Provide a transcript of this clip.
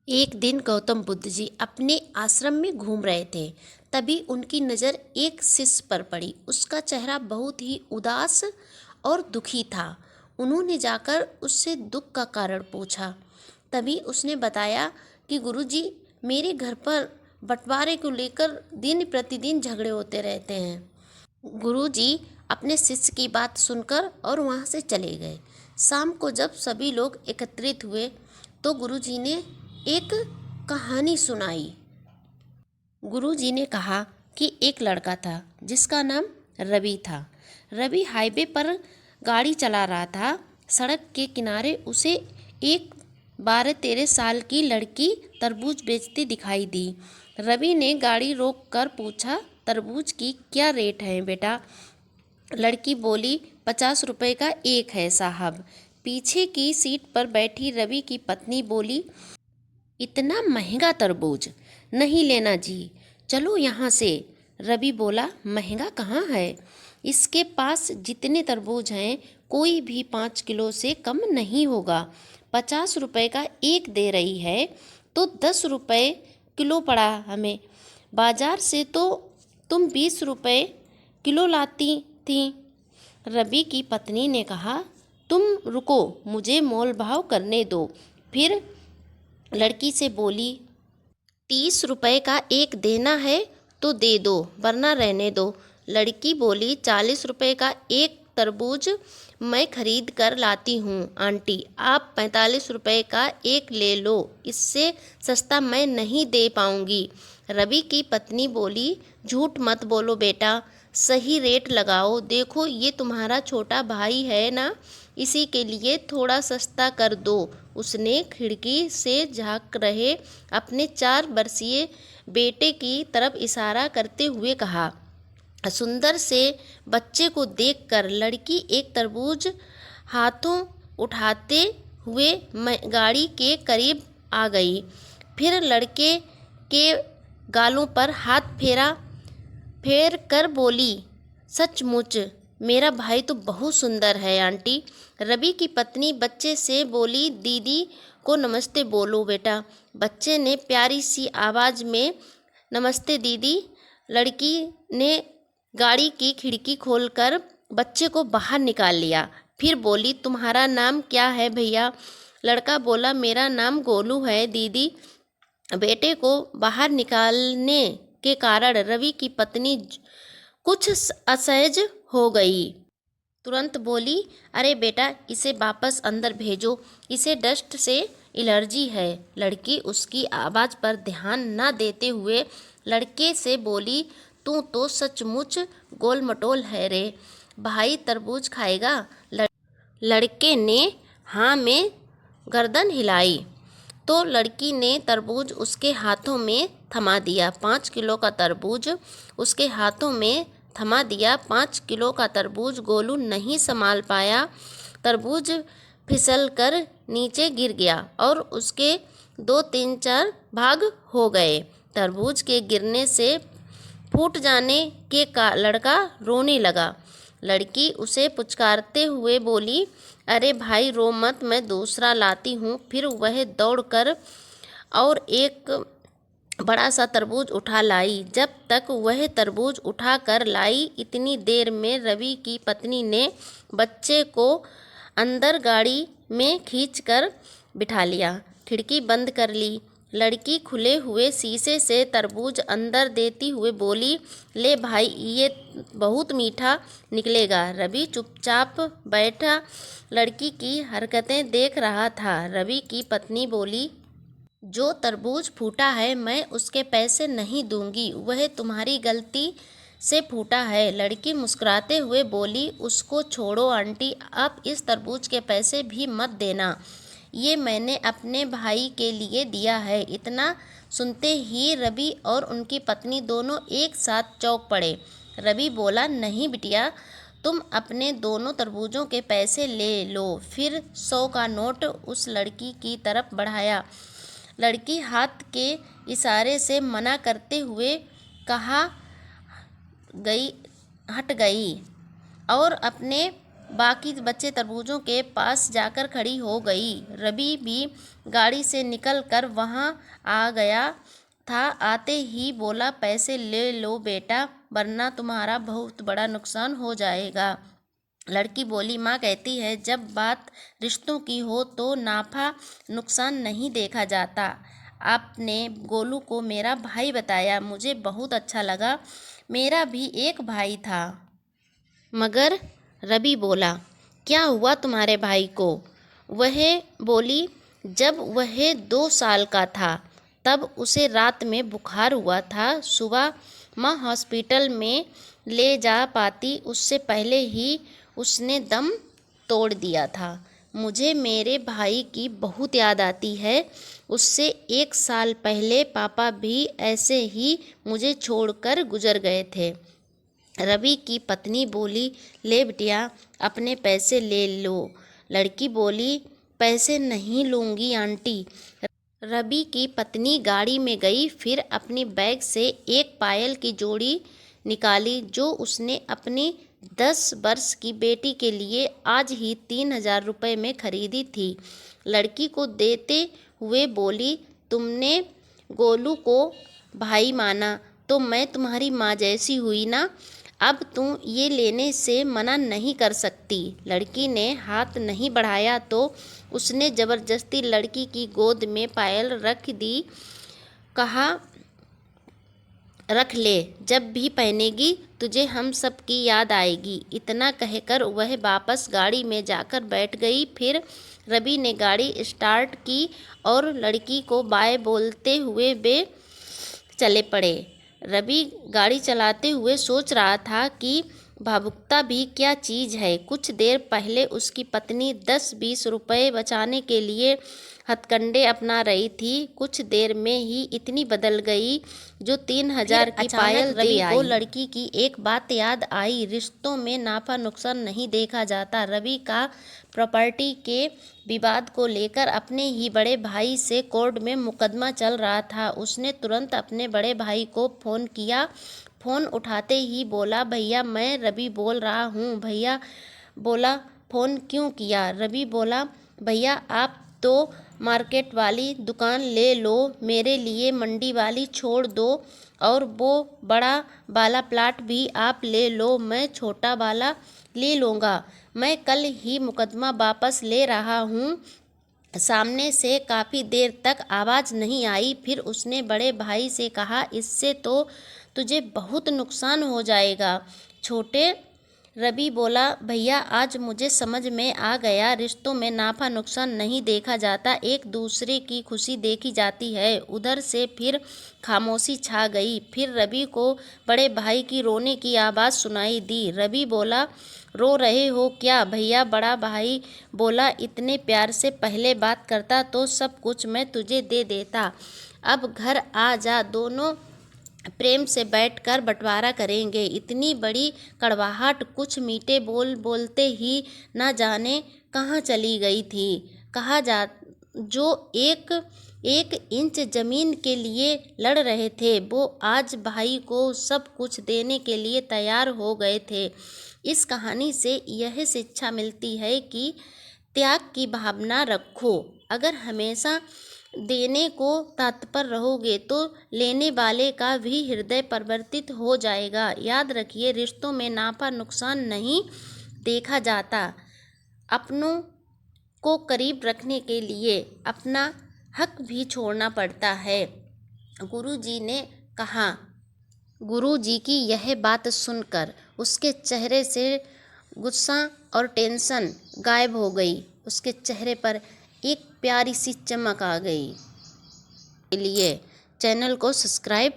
एक दिन गौतम बुद्ध जी अपने आश्रम में घूम रहे थे। तभी उनकी नज़र एक शिष्य पर पड़ी। उसका चेहरा बहुत ही उदास और दुखी था। उन्होंने जाकर उससे दुख का कारण पूछा। तभी उसने बताया कि गुरुजी, मेरे घर पर बंटवारे को लेकर दिन प्रतिदिन झगड़े होते रहते हैं। गुरुजी अपने शिष्य की बात सुनकर और वहाँ से चले गए। शाम को जब सभी लोग एकत्रित हुए तो गुरुजी ने एक कहानी सुनाई। गुरुजी ने कहा कि एक लड़का था जिसका नाम रवि था। रवि हाईवे पर गाड़ी चला रहा था। सड़क के किनारे उसे एक 12-13 साल की लड़की तरबूज बेचती दिखाई दी। रवि ने गाड़ी रोक कर पूछा, तरबूज की क्या रेट है बेटा? लड़की बोली, 50 रुपये का एक है साहब। पीछे की सीट पर बैठी रवि की पत्नी बोली, इतना महंगा तरबूज नहीं लेना जी, चलो यहाँ से। रवि बोला, महंगा कहाँ है? इसके पास जितने तरबूज हैं कोई भी 5 किलो से कम नहीं होगा। 50 रुपये का एक दे रही है तो 10 रुपये किलो पड़ा हमें। बाजार से तो तुम 20 रुपये किलो लाती थी। रवि की पत्नी ने कहा, तुम रुको, मुझे मोल भाव करने दो। फिर लड़की से बोली, 30 रुपये का एक देना है तो दे दो, वरना रहने दो। लड़की बोली, 40 रुपये का एक तरबूज मैं खरीद कर लाती हूँ आंटी, आप 45 रुपये का एक ले लो, इससे सस्ता मैं नहीं दे पाऊँगी। रवि की पत्नी बोली, झूठ मत बोलो बेटा, सही रेट लगाओ। देखो ये तुम्हारा छोटा भाई है ना, इसी के लिए थोड़ा सस्ता कर दो। उसने खिड़की से झांक रहे अपने 4 वर्षीय बेटे की तरफ इशारा करते हुए कहा। सुंदर से बच्चे को देखकर लड़की एक तरबूज हाथों उठाते हुए गाड़ी के करीब आ गई। फिर लड़के के गालों पर हाथ फेर कर बोली, सचमुच मेरा भाई तो बहुत सुंदर है आंटी। रवि की पत्नी बच्चे से बोली, दीदी को नमस्ते बोलो बेटा। बच्चे ने प्यारी सी आवाज़ में नमस्ते दीदी। लड़की ने गाड़ी की खिड़की खोलकर बच्चे को बाहर निकाल लिया। फिर बोली, तुम्हारा नाम क्या है भैया? लड़का बोला, मेरा नाम गोलू है दीदी। बेटे को बाहर निकालने के कारण रवि की पत्नी कुछ असहज हो गई। तुरंत बोली, अरे बेटा, इसे वापस अंदर भेजो, इसे डस्ट से एलर्जी है। लड़की उसकी आवाज़ पर ध्यान न देते हुए लड़के से बोली, तू तो सचमुच गोल मटोल है रे भाई, तरबूज खाएगा? लड़के ने हाँ में गर्दन हिलाई तो लड़की ने तरबूज उसके हाथों में थमा दिया। 5 किलो का तरबूज उसके हाथों में थमा दिया। 5 किलो का तरबूज गोलू नहीं संभाल पाया। तरबूज फिसल कर नीचे गिर गया और उसके 2-3-4 भाग हो गए। तरबूज के गिरने से फूट जाने के लड़का रोने लगा। लड़की उसे पुचकारते हुए बोली, अरे भाई रो मत, मैं दूसरा लाती हूँ। फिर वह दौड़कर और एक बड़ा सा तरबूज उठा लाई। जब तक वह तरबूज उठा कर लाई, इतनी देर में रवि की पत्नी ने बच्चे को अंदर गाड़ी में खींचकर बिठा लिया, खिड़की बंद कर ली। लड़की खुले हुए शीशे से तरबूज अंदर देती हुए बोली, ले भाई, ये बहुत मीठा निकलेगा। रवि चुपचाप बैठा लड़की की हरकतें देख रहा था। रवि की पत्नी बोली, जो तरबूज फूटा है मैं उसके पैसे नहीं दूंगी, वह तुम्हारी गलती से फूटा है। लड़की मुस्कुराते हुए बोली, उसको छोड़ो आंटी, आप इस तरबूज के पैसे भी मत देना, ये मैंने अपने भाई के लिए दिया है। इतना सुनते ही रवि और उनकी पत्नी दोनों एक साथ चौंक पड़े। रवि बोला, नहीं बिटिया, तुम अपने दोनों तरबूजों के पैसे ले लो। फिर 100 का नोट उस लड़की की तरफ बढ़ाया। लड़की हाथ के इशारे से मना करते हुए हट गई और अपने बाकी बच्चे तरबूजों के पास जाकर खड़ी हो गई। रवि भी गाड़ी से निकल कर वहाँ आ गया था। आते ही बोला, पैसे ले लो बेटा, वरना तुम्हारा बहुत बड़ा नुकसान हो जाएगा। लड़की बोली, माँ कहती है जब बात रिश्तों की हो तो नाफा नुकसान नहीं देखा जाता। आपने गोलू को मेरा भाई बताया, मुझे बहुत अच्छा लगा। मेरा भी एक भाई था। मगर रवि बोला, क्या हुआ तुम्हारे भाई को? वह बोली, जब वह 2 साल का था तब उसे रात में बुखार हुआ था। सुबह माँ हॉस्पिटल में ले जा पाती उससे पहले ही उसने दम तोड़ दिया था। मुझे मेरे भाई की बहुत याद आती है। उससे 1 साल पहले पापा भी ऐसे ही मुझे छोड़कर गुजर गए थे। रवि की पत्नी बोली, ले बिटिया, अपने पैसे ले लो। लड़की बोली, पैसे नहीं लूँगी आंटी। रवि की पत्नी गाड़ी में गई, फिर अपनी बैग से एक पायल की जोड़ी निकाली जो उसने अपनी 10 वर्ष की बेटी के लिए आज ही 3,000 रुपये में खरीदी थी। लड़की को देते हुए बोली, तुमने गोलू को भाई माना तो मैं तुम्हारी माँ जैसी हुई ना। अब तुम ये लेने से मना नहीं कर सकती। लड़की ने हाथ नहीं बढ़ाया तो उसने ज़बरदस्ती लड़की की गोद में पायल रख दी। कहा, रख ले, जब भी पहनेगी तुझे हम सब की याद आएगी। इतना कहकर वह वापस गाड़ी में जाकर बैठ गई। फिर रवि ने गाड़ी स्टार्ट की और लड़की को बाय बोलते हुए वे चले पड़े। रवि गाड़ी चलाते हुए सोच रहा था कि भावुकता भी क्या चीज़ है। कुछ देर पहले उसकी पत्नी 10-20 रुपये बचाने के लिए हथकंडे अपना रही थी, कुछ देर में ही इतनी बदल गई जो 3,000 की पायल दे आई। लड़की की एक बात याद आई, रिश्तों में नाफा नुकसान नहीं देखा जाता। रवि का प्रॉपर्टी के विवाद को लेकर अपने ही बड़े भाई से कोर्ट में मुकदमा चल रहा था। उसने तुरंत अपने बड़े भाई को फ़ोन किया। फ़ोन उठाते ही बोला, भैया मैं रवि बोल रहा हूँ। भैया बोला, फ़ोन क्यों किया? रवि बोला, भैया आप तो मार्केट वाली दुकान ले लो, मेरे लिए मंडी वाली छोड़ दो और वो बड़ा वाला प्लाट भी आप ले लो, मैं छोटा वाला ले लूँगा। मैं कल ही मुकदमा वापस ले रहा हूँ। सामने से काफ़ी देर तक आवाज़ नहीं आई। फिर उसने बड़े भाई से कहा, इससे तो तुझे बहुत नुकसान हो जाएगा। छोटे रवि बोला, भैया आज मुझे समझ में आ गया, रिश्तों में नाफा नुकसान नहीं देखा जाता, एक दूसरे की खुशी देखी जाती है। उधर से फिर खामोशी छा गई। फिर रवि को बड़े भाई की रोने की आवाज़ सुनाई दी। रवि बोला, रो रहे हो क्या? भैया बड़ा भाई बोला, इतने प्यार से पहले बात करता तो सब कुछ मैं तुझे दे देता। अब घर आ जा, दोनों प्रेम से बैठकर बंटवारा करेंगे। इतनी बड़ी कड़वाहट कुछ मीठे बोल बोलते ही न जाने कहाँ चली गई थी। कहा जा जो एक एक इंच ज़मीन के लिए लड़ रहे थे वो आज भाई को सब कुछ देने के लिए तैयार हो गए थे। इस कहानी से यह शिक्षा मिलती है कि त्याग की भावना रखो। अगर हमेशा देने को तत्पर रहोगे तो लेने वाले का भी हृदय परिवर्तित हो जाएगा। याद रखिए, रिश्तों में नाफा नुकसान नहीं देखा जाता। अपनों को करीब रखने के लिए अपना हक भी छोड़ना पड़ता है। गुरुजी ने कहा। गुरुजी की यह बात सुनकर उसके चेहरे से गुस्सा और टेंशन गायब हो गई। उसके चेहरे पर एक प्यारी सी चमक आ गई। के लिए चैनल को सब्सक्राइब